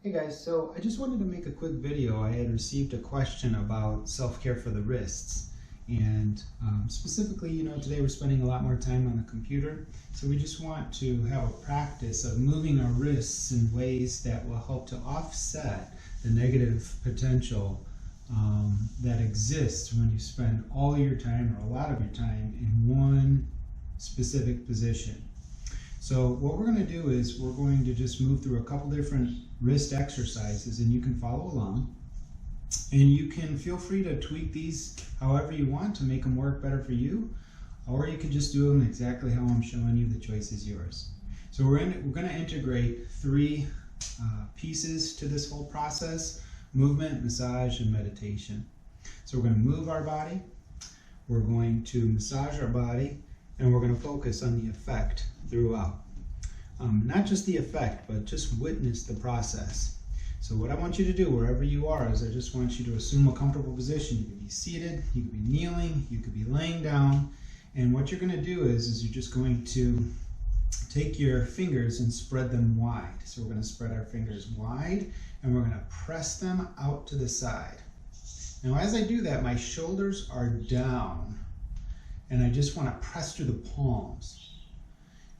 Hey guys, so I just wanted to make a quick video. I had received a question about self-care for the wrists, and specifically, today we're spending a lot more time on the computer, so we just want to have a practice of moving our wrists in ways that will help to offset the negative potential that exists when you spend all your time or a lot of your time in one specific position. So what we're going to do is we're going to just move through a couple different wrist exercises, and you can follow along, and you can feel free to tweak these however you want to make them work better for you, or you could just do them exactly how I'm showing you. The choice is yours. So we're going to integrate three pieces to this whole process: movement, massage, and meditation. So we're going to move our body, we're going to massage our body, and we're going to focus on the effect throughout. Not just the effect, but just witness the process. So what I want you to do wherever you are is I just want you to assume a comfortable position. You could be seated, you could be kneeling, you could be laying down, and what you're going to do is you're just going to take your fingers and spread them wide. So we're going to spread our fingers wide, and we're going to press them out to the side. Now as I do that, my shoulders are down, and I just want to press through the palms.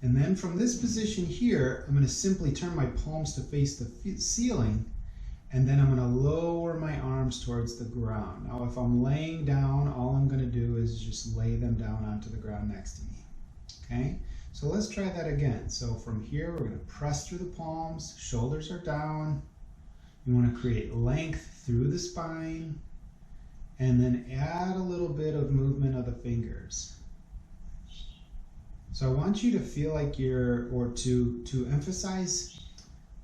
And then from this position here, I'm going to simply turn my palms to face the ceiling, and then I'm going to lower my arms towards the ground. Now if I'm laying down, all I'm going to do is just lay them down onto the ground next to me. Okay, so let's try that again. So from here, we're going to press through the palms, shoulders are down. You want to create length through the spine, and then add a little bit of movement of the fingers. So I want you to feel like to emphasize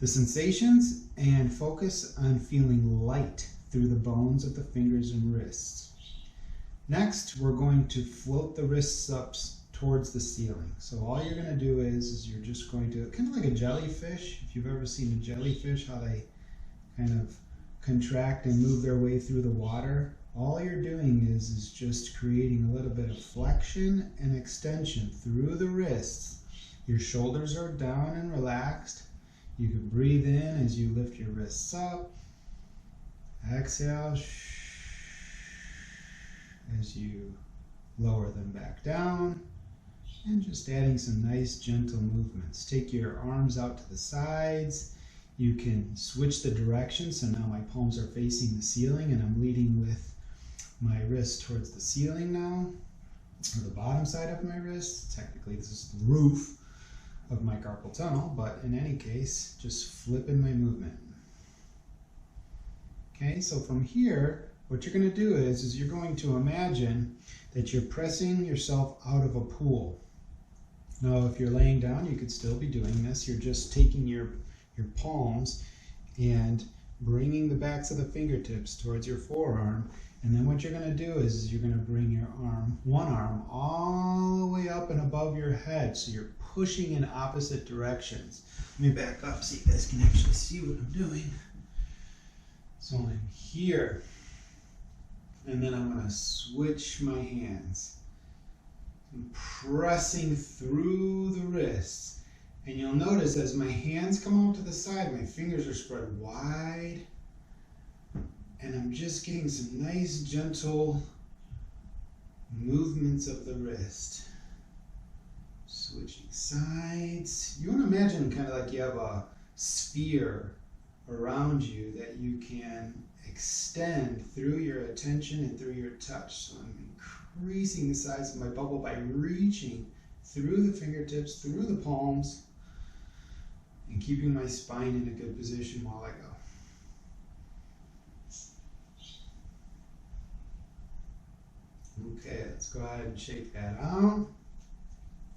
the sensations and focus on feeling light through the bones of the fingers and wrists. Next, we're going to float the wrists up towards the ceiling. So all you're going to do is you're just going to, kind of like a jellyfish, if you've ever seen a jellyfish, how they kind of contract and move their way through the water. All you're doing is just creating a little bit of flexion and extension through the wrists. Your shoulders are down and relaxed. You can breathe in as you lift your wrists up. Exhale as you lower them back down. And just adding some nice gentle movements. Take your arms out to the sides. You can switch the direction, so now my palms are facing the ceiling and I'm leading with my wrist towards the ceiling now, or the bottom side of my wrist. Technically this is the roof of my carpal tunnel, but in any case, just flipping my movement. Okay, so from here, what you're going to do is you're going to imagine that you're pressing yourself out of a pool. Now if you're laying down, you could still be doing this. You're just taking your palms and bringing the backs of the fingertips towards your forearm. And then what you're going to do is you're going to bring your one arm all the way up and above your head, so you're pushing in opposite directions. Let me back up so you guys can actually see what I'm doing. So I'm here, and then I'm going to switch my hands. I'm pressing through the wrists, and you'll notice as my hands come out to the side, my fingers are spread wide. And I'm just getting some nice gentle movements of the wrist. Switching sides. You want to imagine kind of like you have a sphere around you that you can extend through your attention and through your touch. So I'm increasing the size of my bubble by reaching through the fingertips, through the palms, and keeping my spine in a good position while I go. Okay, let's go ahead and shake that out.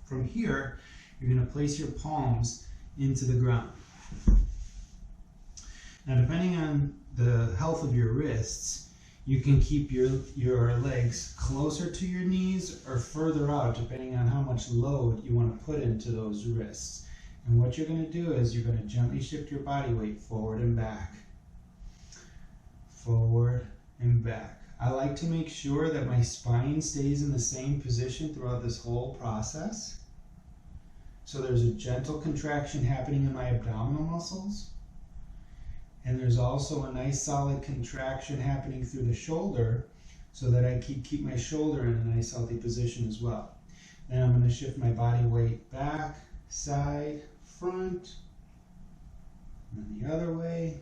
From here, you're going to place your palms into the ground. Now, depending on the health of your wrists, you can keep your legs closer to your knees or further out, depending on how much load you want to put into those wrists. And what you're going to do is you're going to gently shift your body weight forward and back. Forward and back. I like to make sure that my spine stays in the same position throughout this whole process. So there's a gentle contraction happening in my abdominal muscles. And there's also a nice solid contraction happening through the shoulder so that I keep my shoulder in a nice healthy position as well. Then I'm going to shift my body weight back, side, front, and then the other way.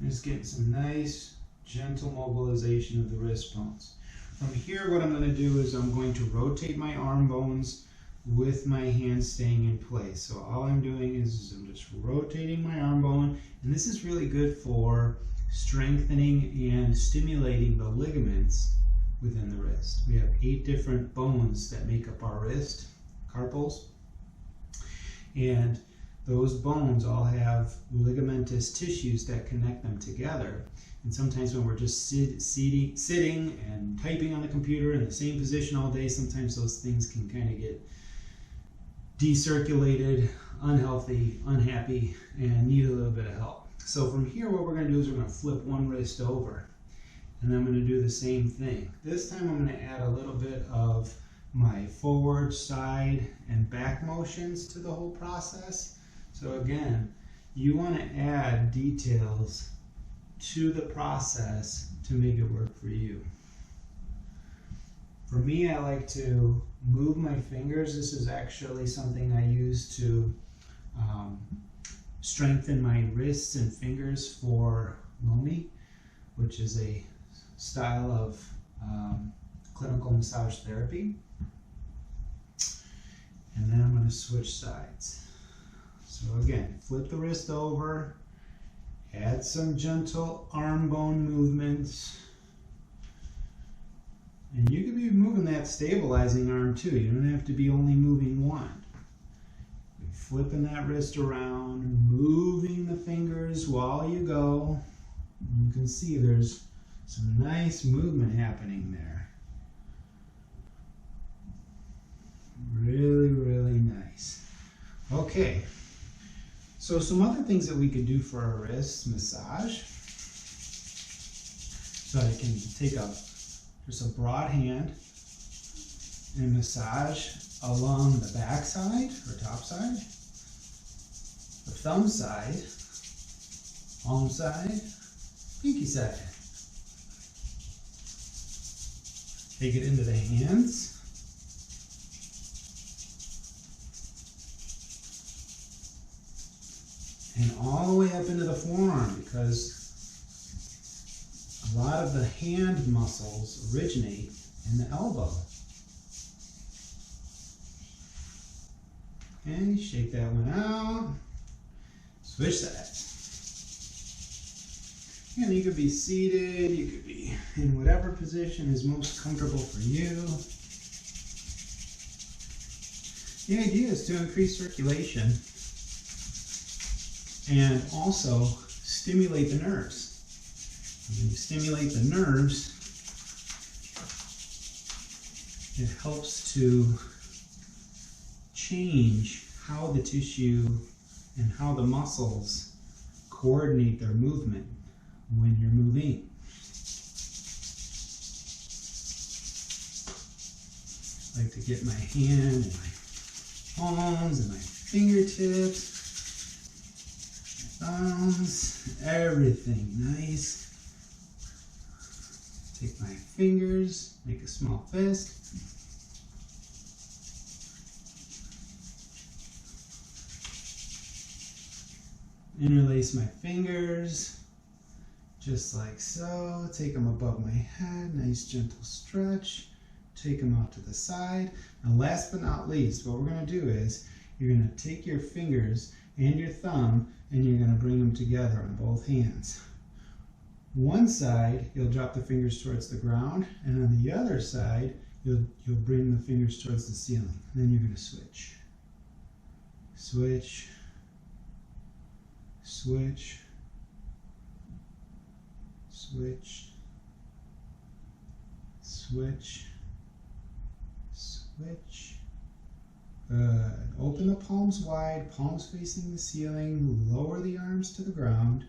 I'm just getting some nice, gentle mobilization of the wrist bones. From here, what I'm going to do is I'm going to rotate my arm bones with my hands staying in place. So all I'm doing is I'm just rotating my arm bone, and this is really good for strengthening and stimulating the ligaments within the wrist. We have 8 different bones that make up our wrist, carpals, and those bones all have ligamentous tissues that connect them together. And sometimes when we're just sitting and typing on the computer in the same position all day, sometimes those things can kind of get decirculated, unhealthy, unhappy, and need a little bit of help. So from here, what we're going to do is we're going to flip one wrist over, and then I'm going to do the same thing. This time I'm going to add a little bit of my forward, side, and back motions to the whole process. So again, you want to add details to the process to make it work for you. For me, I like to move my fingers. This is actually something I use to strengthen my wrists and fingers for Lomi, which is a style of clinical massage therapy. And then I'm going to switch sides. So again, flip the wrist over, add some gentle arm bone movements. And you could be moving that stabilizing arm too. You don't have to be only moving one. Flipping that wrist around, moving the fingers while you go. You can see there's some nice movement happening there. Really, really nice. Okay, so some other things that we could do for our wrists massage. So I can take just a broad hand and massage along the back side or top side, the thumb side, palm side, pinky side. Take it into the hands. And all the way up into the forearm, because a lot of the hand muscles originate in the elbow. And shake that one out. Switch sides. And you could be seated, you could be in whatever position is most comfortable for you. The idea is to increase circulation and also stimulate the nerves. When you stimulate the nerves, it helps to change how the tissue and how the muscles coordinate their movement when you're moving. I like to get my hand and my palms and my fingertips, my thumbs, everything nice. Take my fingers, make a small fist. Interlace my fingers, just like so. Take them above my head, nice gentle stretch. Take them out to the side. Now last but not least, what we're going to do is you're going to take your fingers and your thumb and you're going to bring them together on both hands. One side, you'll drop the fingers towards the ground, and on the other side, you'll bring the fingers towards the ceiling. And then you're going to switch. Switch. Switch. Switch. Switch. Switch. Good. Open the palms wide, palms facing the ceiling. Lower the arms to the ground.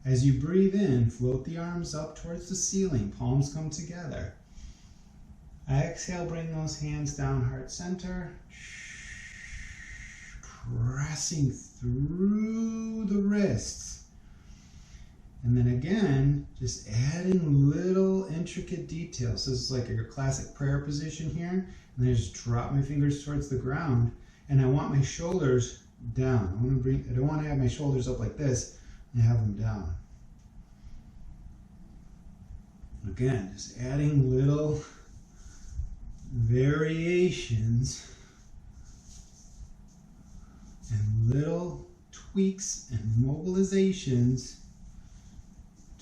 As you breathe in, float the arms up towards the ceiling. Palms come together. Exhale, bring those hands down heart center. pressing through the wrists. And then again, just adding little intricate details. So this is like a classic prayer position here. And then I just drop my fingers towards the ground. And I want my shoulders down. I don't want to have my shoulders up like this and have them down. Again, just adding little variations and little tweaks and mobilizations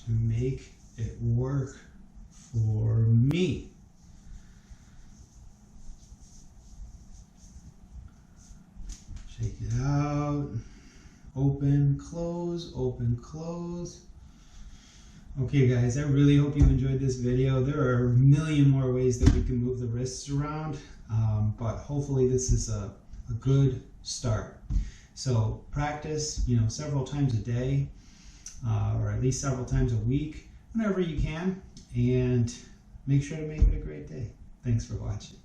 to make it work for me. Shake it out. Open, close, open, close. Okay guys, I really hope you enjoyed this video. There are a million more ways that we can move the wrists around, but hopefully this is a good start. So practice, several times a day, or at least several times a week, whenever you can, and make sure to make it a great day. Thanks for watching.